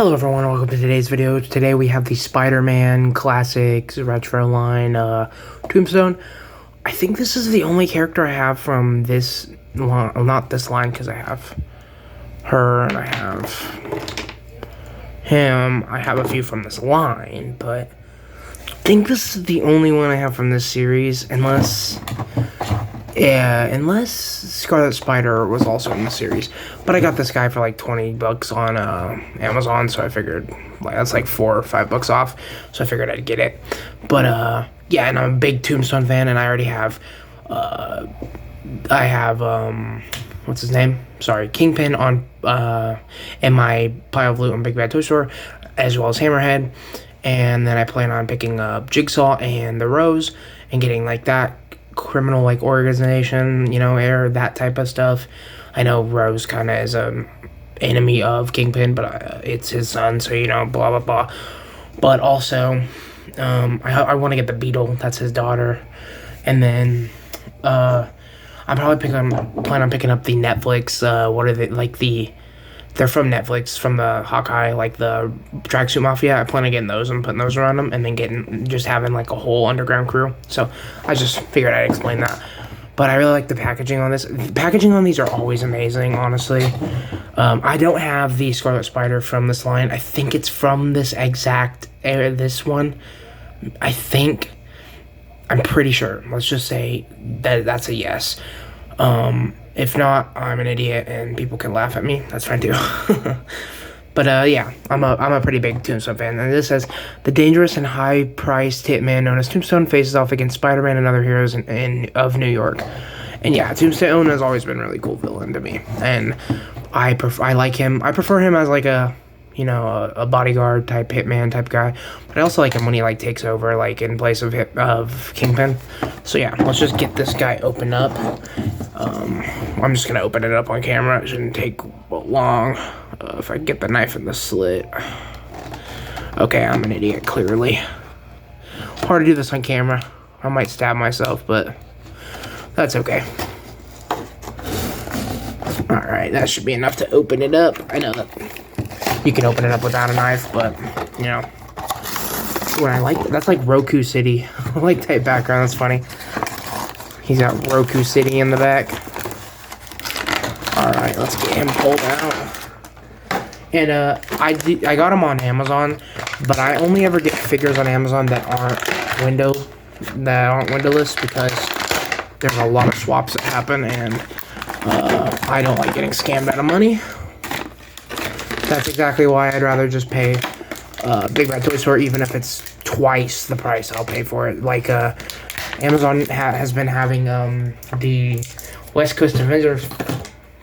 Hello everyone, welcome to today's video. Today we have the Spider-Man Classics Retro line, Tombstone. I think this is the only character I have from this line, well, not this line, because I have her and I have him. I have a few from this line, but I think this is the only one I have from this series, unless Scarlet Spider was also in the series. But I got this guy for like 20 bucks on Amazon, so I figured that's like $4 or $5 off, so I figured I'd get it. But yeah, and I'm a big Tombstone fan, and I already have what's his name? Sorry, Kingpin on in my pile of loot on Big Bad Toy Store, as well as Hammerhead. And then I plan on picking up Jigsaw and the Rose and getting like that criminal like organization, that type of stuff. I know Rose kind of is a enemy of Kingpin, but it's his son, so blah blah blah. But also I want to get the Beetle, that's his daughter. And then I'm probably plan on picking up the Netflix, what are they, like they're from Netflix, from the Hawkeye, like the Tracksuit Mafia. I plan on getting those and putting those around them, and then just having like a whole underground crew. So I just figured I'd explain that. But I really like the packaging on this. The packaging on these are always amazing, honestly. I don't have the Scarlet Spider from this line. I think it's from this exact this one. I'm pretty sure. Let's just say that's a yes. If not, I'm an idiot and people can laugh at me. That's fine too. But yeah, I'm a pretty big Tombstone fan. And this says, the dangerous and high-priced hitman known as Tombstone faces off against Spider-Man and other heroes of New York. And yeah, Tombstone has always been a really cool villain to me. And I like him. I prefer him as like a bodyguard type, hitman type guy. But I also like him when he like takes over like in place of Kingpin. So yeah, let's just get this guy opened up. I'm just gonna open it up on camera. It shouldn't take long. If I get the knife in the slit. Okay, I'm an idiot, clearly. Hard to do this on camera. I might stab myself, but that's okay. Alright, that should be enough to open it up. I know that you can open it up without a knife, but what I like, that's like Roku City. I like type background, that's funny. He's got Roku City in the back. Alright, let's get him pulled out. And I got him on Amazon, but I only ever get figures on Amazon that aren't windowless, because there's a lot of swaps that happen, and I don't like getting scammed out of money. That's exactly why I'd rather just pay Big Bad Toy Store, even if it's twice the price. I'll pay for it. Like Amazon has been having the West Coast Avengers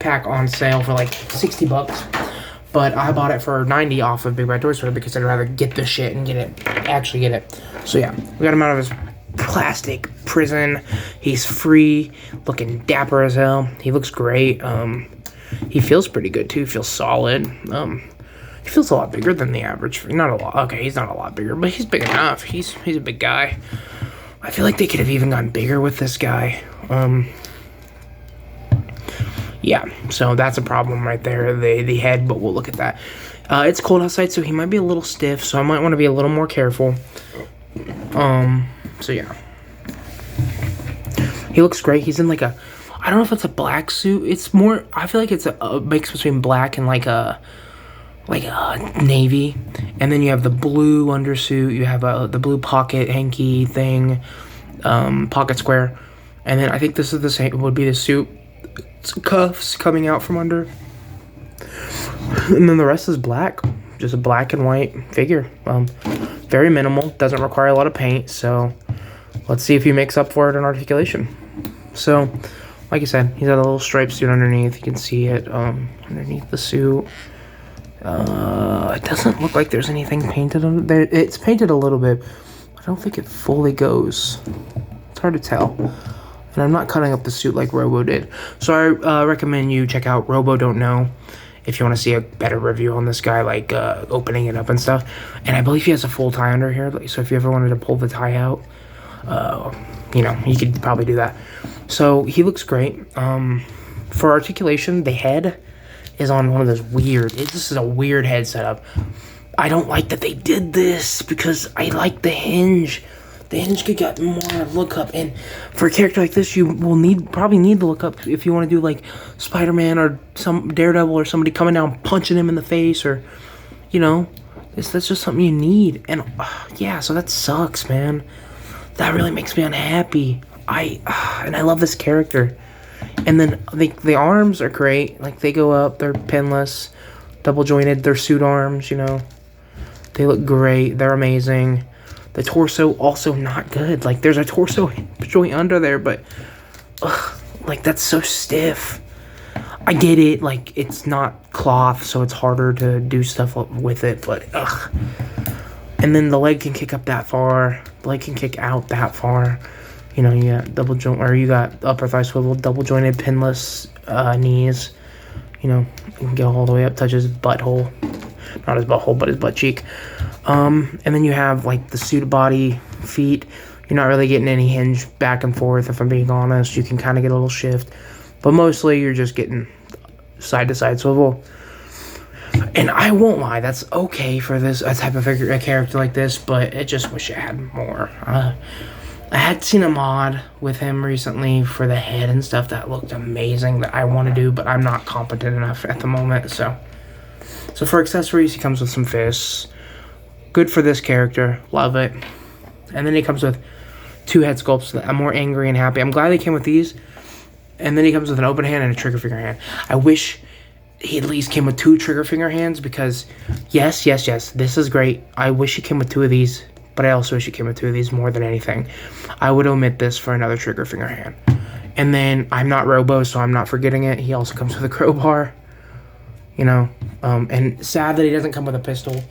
pack on sale for like 60 bucks. But I bought it for 90 off of Big Bad Toy Store because I'd rather get the shit and actually get it. So yeah, we got him out of his plastic prison. He's free, looking dapper as hell. He looks great. He feels pretty good too. Feels solid. He feels a lot bigger than the average. Not a lot. Okay, he's not a lot bigger, but he's big enough. He's a big guy. I feel like they could have even gotten bigger with this guy. Yeah, so that's a problem right there, the head, but we'll look at that. It's cold outside, so he might be a little stiff, so I might want to be a little more careful. So yeah. He looks great. He's in like I don't know if it's a black suit. It's more, I feel like it's a mix between black and like a navy. And then you have the blue undersuit, you have the blue pocket hanky thing, pocket square. And then I think this is the same, would be the suit. Cuffs coming out from under, and then the rest is black, just a black and white figure. Very minimal, doesn't require a lot of paint, so let's see if he makes up for it in articulation. So like I said, he's got a little striped suit underneath. You can see it underneath the suit. It doesn't look like there's anything painted on there. It's painted a little bit. I don't think it fully goes. It's hard to tell. And I'm not cutting up the suit like Robo did. So I recommend you check out Robo Don't Know if you want to see a better review on this guy, like opening it up and stuff. And I believe he has a full tie under here. So if you ever wanted to pull the tie out, you could probably do that. So he looks great. For articulation, the head is on one of those weird, this is a weird head setup. I don't like that they did this because I like the hinge. The hinge could get more look up, and for a character like this, you will probably need the look up if you want to do like Spider-Man or some Daredevil or somebody coming down punching him in the face, or that's just something you need. And yeah, so that sucks, man. That really makes me unhappy. And I love this character. And then the arms are great. Like, they go up, they're pinless, double jointed, they're suit arms. They look great. They're amazing. The torso, also not good. Like, there's a torso joint under there, but, like, that's so stiff. I get it. Like, it's not cloth, so it's harder to do stuff with it, but, And then the leg can kick up that far. The leg can kick out that far. You got double joint, or you got upper thigh swivel, double jointed, pinless knees. You can go all the way up, touch his butthole. Not his butthole, but his butt cheek. And then you have, like, the suit body feet. You're not really getting any hinge back and forth, if I'm being honest. You can kind of get a little shift. But mostly, you're just getting side-to-side swivel. And I won't lie, that's okay for a type of a character like this, but I just wish it had more. I had seen a mod with him recently for the head and stuff that looked amazing that I want to do, but I'm not competent enough at the moment, so for accessories, he comes with some fists. Good for this character. Love it. And then he comes with 2 head sculpts that I'm more angry and happy. I'm glad they came with these. And then he comes with an open hand and a trigger finger hand. I wish he at least came with 2 trigger finger hands because, yes, this is great. I wish he came with 2 of these, but I also wish he came with 2 of these more than anything. I would omit this for another trigger finger hand. And then I'm not Robo, so I'm not forgetting it. He also comes with a crowbar. And sad that he doesn't come with a pistol,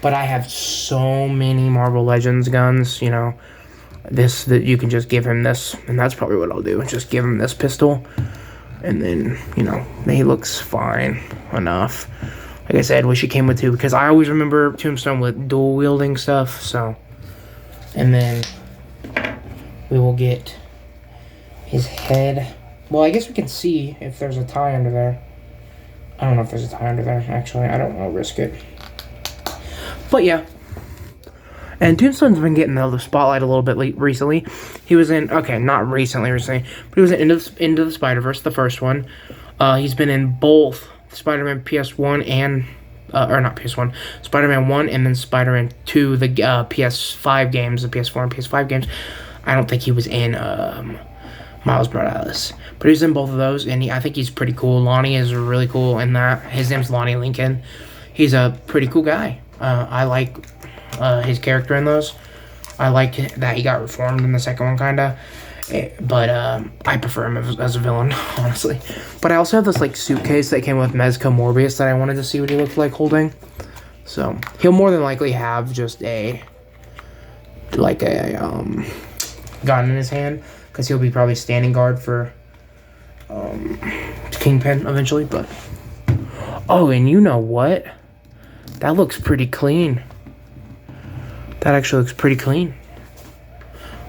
but I have so many Marvel Legends guns, that you can just give him this, and that's probably what I'll do, just give him this pistol, and then, he looks fine enough. Like I said, wish he came with 2, because I always remember Tombstone with dual wielding stuff, so, and then we will get his head. Well, I guess we can see if there's a tie under there. I don't know if there's a tie under there, actually. I don't want to risk it. But yeah. And Tombstone's been getting the spotlight a little bit recently. He was in, not recently, but he was in Into the Spider-Verse, the first one. He's been in both Spider-Man PS1 and, or not PS1, Spider-Man 1 and then Spider-Man 2, the PS5 games, the PS4 and PS5 games. I don't think he was in Miles Morales. But he's in both of those, and I think he's pretty cool. Lonnie is really cool in that. His name's Lonnie Lincoln. He's a pretty cool guy. I like his character in those. I like that he got reformed in the second one, kind of. But I prefer him as a villain, honestly. But I also have this, like, suitcase that came with Mezco Morbius that I wanted to see what he looked like holding. So, he'll more than likely have just a gun in his hand, because he'll be probably standing guard for Kingpin eventually, but... Oh, and you know what? That looks pretty clean. That actually looks pretty clean.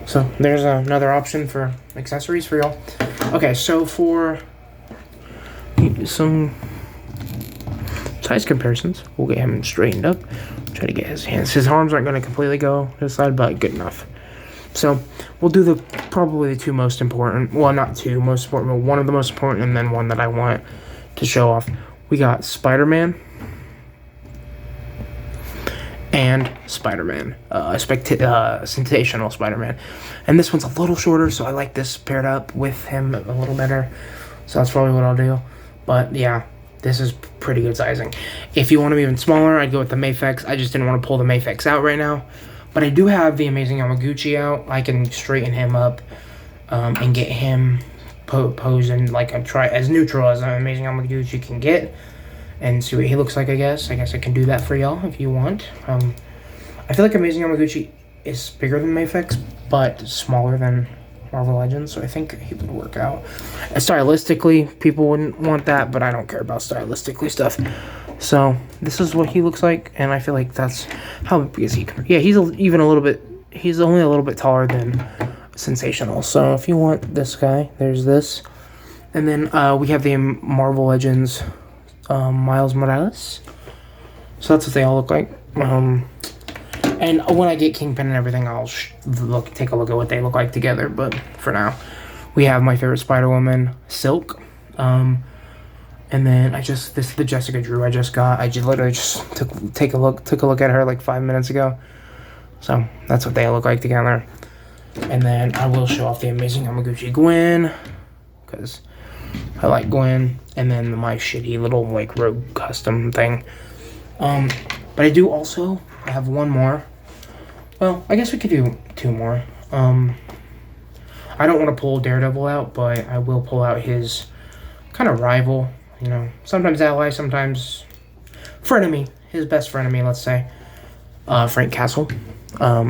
So, there's another option for accessories for y'all. Okay, so for some size comparisons, we'll get him straightened up. Try to get his hands. His arms aren't going to completely go to the side, but good enough. So, we'll do probably the 2 most important. Well, not 2 most important, but one of the most important, and then one that I want to show off. We got Spider-Man and Spider-Man. Sensational Spider-Man. And this one's a little shorter, so I like this paired up with him a little better. So that's probably what I'll do. But, yeah, this is pretty good sizing. If you want them even smaller, I'd go with the Mafex. I just didn't want to pull the Mafex out right now. But I do have the Amazing Yamaguchi out. I can straighten him up and get him posing like as neutral as an Amazing Yamaguchi can get, and see what he looks like. I guess I can do that for y'all if you want. I feel like Amazing Yamaguchi is bigger than Mafex, but smaller than Marvel Legends, so I think he would work out. Stylistically, people wouldn't want that, but I don't care about stylistically stuff. So this is what he looks like, and I feel like that's how big is he? Yeah, he's only a little bit taller than Sensational. So if you want this guy, there's this, and then we have the Marvel Legends Miles Morales. So that's what they all look like. And when I get Kingpin and everything, I'll take a look at what they look like together. But for now, we have my favorite Spider-Woman, Silk. And then this is the Jessica Drew I just got. I just literally just took a look at her like 5 minutes ago. So that's what they look like together. And then I will show off the Amazing Yamaguchi Gwen, because I like Gwen. And then my shitty little like Rogue custom thing. But I do also have one more. Well, I guess we could do two more. I don't want to pull Daredevil out, but I will pull out his kind of rival. You know, sometimes ally, sometimes frenemy. His best frenemy, let's say. Frank Castle.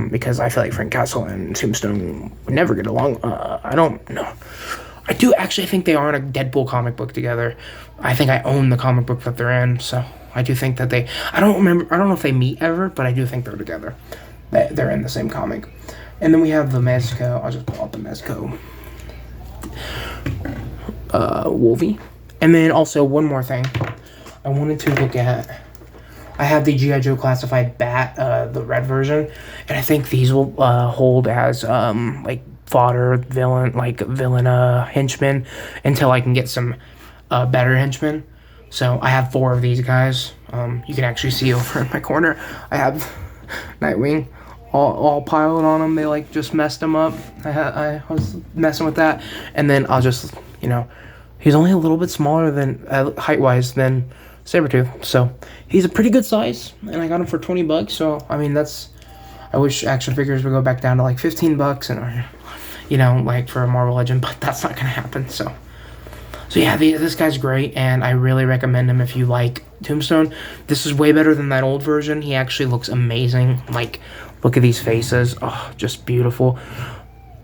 Because I feel like Frank Castle and Tombstone would never get along. I don't know. I do actually think they are in a Deadpool comic book together. I think I own the comic book that they're in, so I do think that I don't know if they meet ever, but I do think they're together. They're in the same comic. And then we have the Mezco. I'll just pull out the Mezco. Wolvie. And then also one more thing. I wanted to look at... I have the G.I. Joe Classified Bat, the red version. And I think these will hold as, like, fodder, villain henchmen until I can get some better henchmen. So I have 4 of these guys. You can actually see over in my corner. I have Nightwing all piled on them. They like just messed them up. I was messing with that. And then I'll just, you know, he's only a little bit smaller than height-wise than Sabretooth. So he's a pretty good size. And I got him for $20. So, I mean, I wish action figures would go back down to like $15 and, you know, like for a Marvel Legend, but that's not going to happen. So yeah, this guy's great, and I really recommend him if you like Tombstone. This is way better than that old version. He actually looks amazing. Like, look at these faces. Oh, just beautiful.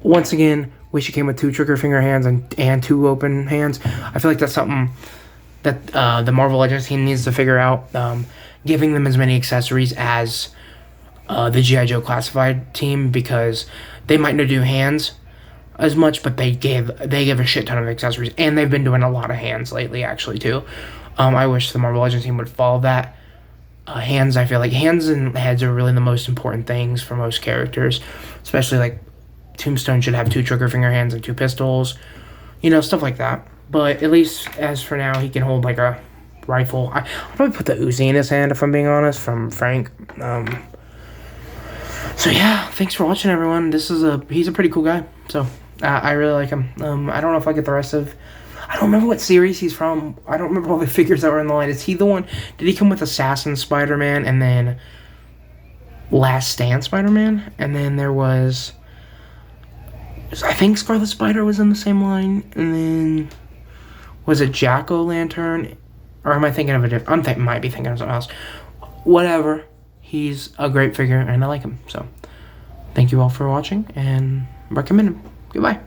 Once again, wish he came with 2 trigger finger hands and 2 open hands. I feel like that's something that the Marvel Legends team needs to figure out. Giving them as many accessories as the G.I. Joe Classified team, because they might not do hands as much, but they give a shit ton of accessories, and they've been doing a lot of hands lately, actually, too. I wish the Marvel Legends team would follow that. Hands, I feel like hands and heads are really the most important things for most characters, especially like Tombstone should have 2 trigger finger hands and 2 pistols, you know, stuff like that. But at least as for now, he can hold like a rifle. I'll probably put the Uzi in his hand, if I'm being honest, from Frank. So yeah, thanks for watching, everyone. He's a pretty cool guy. So I really like him. I don't know if I get the rest of... I don't remember what series he's from. I don't remember all the figures that were in the line. Is he the one... Did he come with Assassin Spider-Man and then Last Stand Spider-Man? And then there was... I think Scarlet Spider was in the same line. And then... Was it Jack-O-Lantern? Or am I thinking of a different... might be thinking of something else. Whatever. He's a great figure, and I like him. So, thank you all for watching, and recommend him. Goodbye.